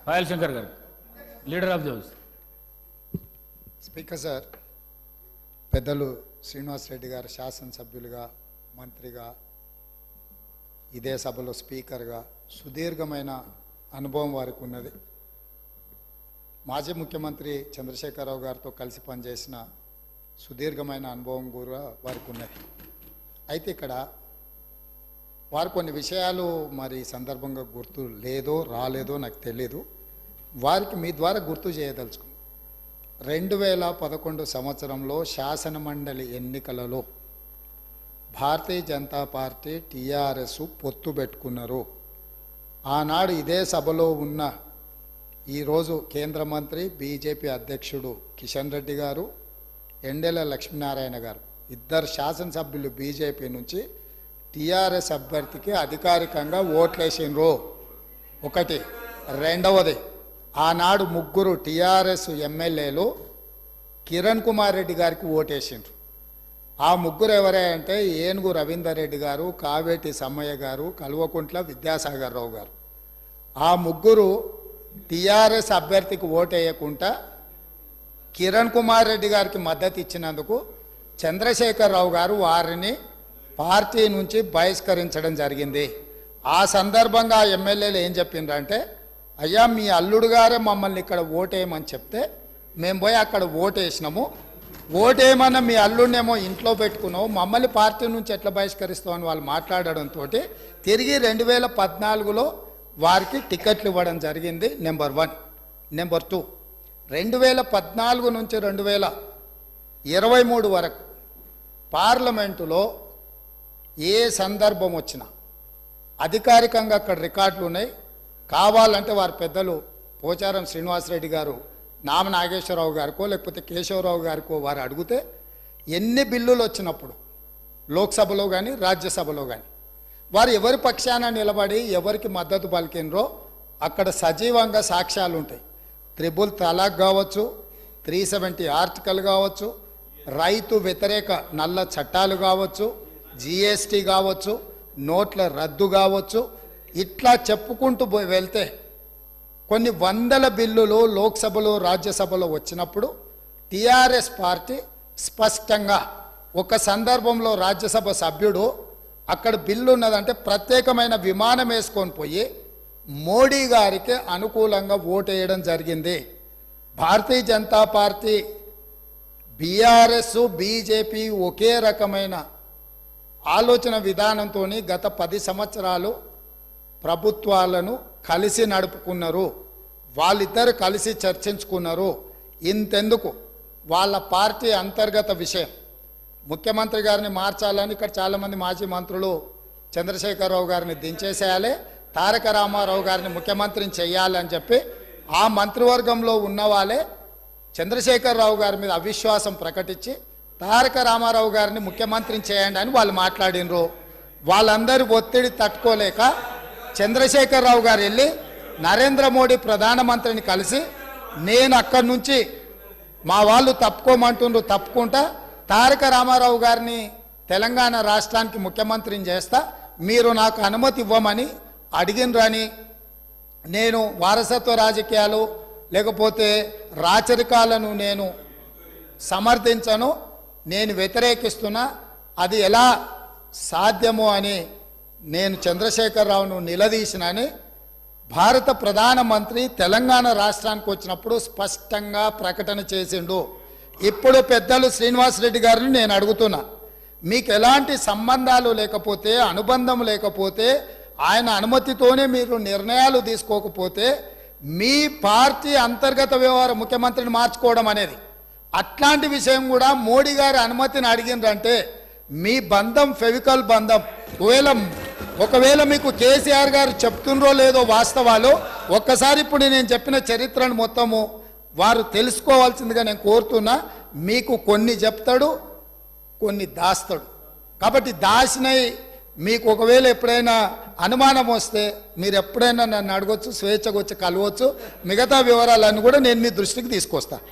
పాయల్ శంకర్ గారు, leader of the house. Speaker sir, పెద్దలు శ్రీనివాస్ రెడ్డి గారు శాసనసభ్యులుగా, మంత్రిగా, ఇదే సభలో స్పీకర్గా సుదీర్ఘమైన అనుభవం వారికి ఉన్నది. మాజీ ముఖ్యమంత్రి చంద్రశేఖరరావు గారితో కలిసి పనిచేసిన సుదీర్ఘమైన అనుభవం కూడా వారికి ఉన్నది. అయితే ఇక్కడ వారు కొన్ని విషయాలు మరి సందర్భంగా గుర్తు లేదో రాలేదో నాకు తెలియదు, వారికి మీ ద్వారా గుర్తు చేయదలుచుకున్నాను. 2011 సంవత్సరంలో శాసనమండలి ఎన్నికలలో భారతీయ జనతా పార్టీ టీఆర్ఎస్ పొత్తు పెట్టుకున్నారు. ఆనాడు ఇదే సభలో ఉన్న ఈరోజు కేంద్ర మంత్రి బీజేపీ అధ్యక్షుడు కిషన్ రెడ్డి గారు, ఎండెల లక్ష్మీనారాయణ గారు, ఇద్దరు శాసనసభ్యులు బీజేపీ నుంచి టీఆర్ఎస్ అభ్యర్థికి అధికారికంగా ఓట్లేసినరు. ఒకటి. రెండవది, ఆనాడు ముగ్గురు టీఆర్ఎస్ ఎమ్మెల్యేలు కిరణ్ కుమార్ రెడ్డి గారికి ఓటేసిండ్రు. ఆ ముగ్గురు ఎవరే అంటే ఏనుగు రవీందర్ రెడ్డి గారు, కావేటి సమ్మయ్య గారు, కల్వకుంట్ల విద్యాసాగర్ రావు గారు. ఆ ముగ్గురు టీఆర్ఎస్ అభ్యర్థికి ఓటేయకుండా కిరణ్ కుమార్ రెడ్డి గారికి మద్దతు ఇచ్చినందుకు చంద్రశేఖరరావు గారు వారిని పార్టీ నుంచి బహిష్కరించడం జరిగింది. ఆ సందర్భంగా ఎమ్మెల్యేలు ఏం చెప్పిండ్రంటే, అయ్యా మీ అల్లుడు గారే మమ్మల్ని ఇక్కడ ఓటేయమని చెప్తే మేము పోయి అక్కడ ఓటేసినాము, ఓటేయమన్న మీ అల్లుడినేమో ఇంట్లో పెట్టుకున్నావు, మమ్మల్ని పార్టీ నుంచి ఎట్లా బహిష్కరిస్తావు అని వాళ్ళు మాట్లాడడంతో తిరిగి 2014లో వారికి టికెట్లు ఇవ్వడం జరిగింది. నెంబర్ 1. నెంబర్ 2, 2014 నుంచి 2023 వరకు పార్లమెంటులో ఏ సందర్భం వచ్చినా అధికారికంగా అక్కడ రికార్డులు ఉన్నాయి. కావాలంటే వారి పెద్దలు పోచారం శ్రీనివాసరెడ్డి గారు, నామ నాగేశ్వరరావు గారికో లేకపోతే కేశవరావు గారికో వారు అడిగితే ఎన్ని బిల్లులు వచ్చినప్పుడు లోక్సభలో కానీ రాజ్యసభలో కానీ వారు ఎవరి పక్షాన నిలబడి ఎవరికి మద్దతు పలికినరో అక్కడ సజీవంగా సాక్ష్యాలు ఉంటాయి. 3 తలాక్ కావచ్చు, 370 ఆర్టికల్ కావచ్చు, రైతు వ్యతిరేక నల్ల చట్టాలు కావచ్చు, జిఎస్టీ కావచ్చు, నోట్ల రద్దు కావచ్చు, ఇట్లా చెప్పుకుంటూ వెళ్తే కొన్ని వందల బిల్లులు లోక్సభలో రాజ్యసభలో వచ్చినప్పుడు టీఆర్ఎస్ పార్టీ స్పష్టంగా ఒక సందర్భంలో రాజ్యసభ సభ్యుడు అక్కడ బిల్లు ఉన్నదంటే ప్రత్యేకమైన విమానం వేసుకొని పోయి మోడీ గారికి అనుకూలంగా ఓటేయడం జరిగింది. Bharatiya Janata party, BRS, BJP ఒకే రకమైన ఆలోచన విధానంతో గత 10 సంవత్సరాలు ప్రభుత్వాలను కలిసి నడుపుకున్నారు. వాళ్ళిద్దరు కలిసి చర్చించుకున్నారు. ఇంతెందుకు, వాళ్ళ పార్టీ అంతర్గత విషయం ముఖ్యమంత్రి గారిని మార్చాలని ఇక్కడ చాలామంది మాజీ మంత్రులు చంద్రశేఖరరావు గారిని దించేసేయాలి, తారక రామారావు గారిని ముఖ్యమంత్రిని చేయాలని చెప్పి ఆ మంత్రివర్గంలో ఉన్న వాళ్ళే చంద్రశేఖరరావు గారి మీద అవిశ్వాసం ప్రకటించి తారక రామారావు గారిని ముఖ్యమంత్రిని చేయండి అని వాళ్ళు మాట్లాడినరు. వాళ్ళందరి ఒత్తిడి తట్టుకోలేక చంద్రశేఖరరావు గారు వెళ్ళి నరేంద్ర మోడీ ప్రధానమంత్రిని కలిసి నేను అక్కడి నుంచి మా వాళ్ళు తప్పుకోమంటుండ్రు, తప్పుకుంటా తారక రామారావు గారిని తెలంగాణ రాష్ట్రానికి ముఖ్యమంత్రిని చేస్తా, మీరు నాకు అనుమతి ఇవ్వమని అడిగినరని, నేను వారసత్వ రాజకీయాలు లేకపోతే రాచరికాలను నేను సమర్థించను, నేను వ్యతిరేకిస్తున్నా, అది ఎలా సాధ్యమో అని నేను చంద్రశేఖరరావును నిలదీసినని భారత ప్రధానమంత్రి తెలంగాణ రాష్ట్రానికి వచ్చినప్పుడు స్పష్టంగా ప్రకటన చేసిండు. ఇప్పుడు పెద్దలు శ్రీనివాసరెడ్డి గారిని నేను అడుగుతున్నా, మీకు ఎలాంటి సంబంధాలు లేకపోతే, అనుబంధం లేకపోతే, ఆయన అనుమతితోనే మీరు నిర్ణయాలు తీసుకోకపోతే మీ పార్టీ అంతర్గత వ్యవహార ముఖ్యమంత్రిని మార్చుకోవడం అనేది, అట్లాంటి విషయం కూడా మోడీ గారి అనుమతిని అడిగిందంటే మీ బంధం ఫెవికల్ బంధం. ఒకవేళ మీకు కేసీఆర్ గారు చెప్తుండ్రో లేదో వాస్తవాలు ఒక్కసారి ఇప్పుడు నేను చెప్పిన చరిత్రను మొత్తము వారు తెలుసుకోవాల్సిందిగా నేను కోరుతున్నా. మీకు కొన్ని చెప్తాడు, కొన్ని దాస్తాడు. కాబట్టి దాచినై మీకు ఒకవేళ ఎప్పుడైనా అనుమానం వస్తే మీరు ఎప్పుడైనా నన్ను అడగొచ్చు, స్వేచ్ఛగా వచ్చి కలవచ్చు. మిగతా వివరాలన్నీ కూడా నేను మీ దృష్టికి తీసుకొస్తాను.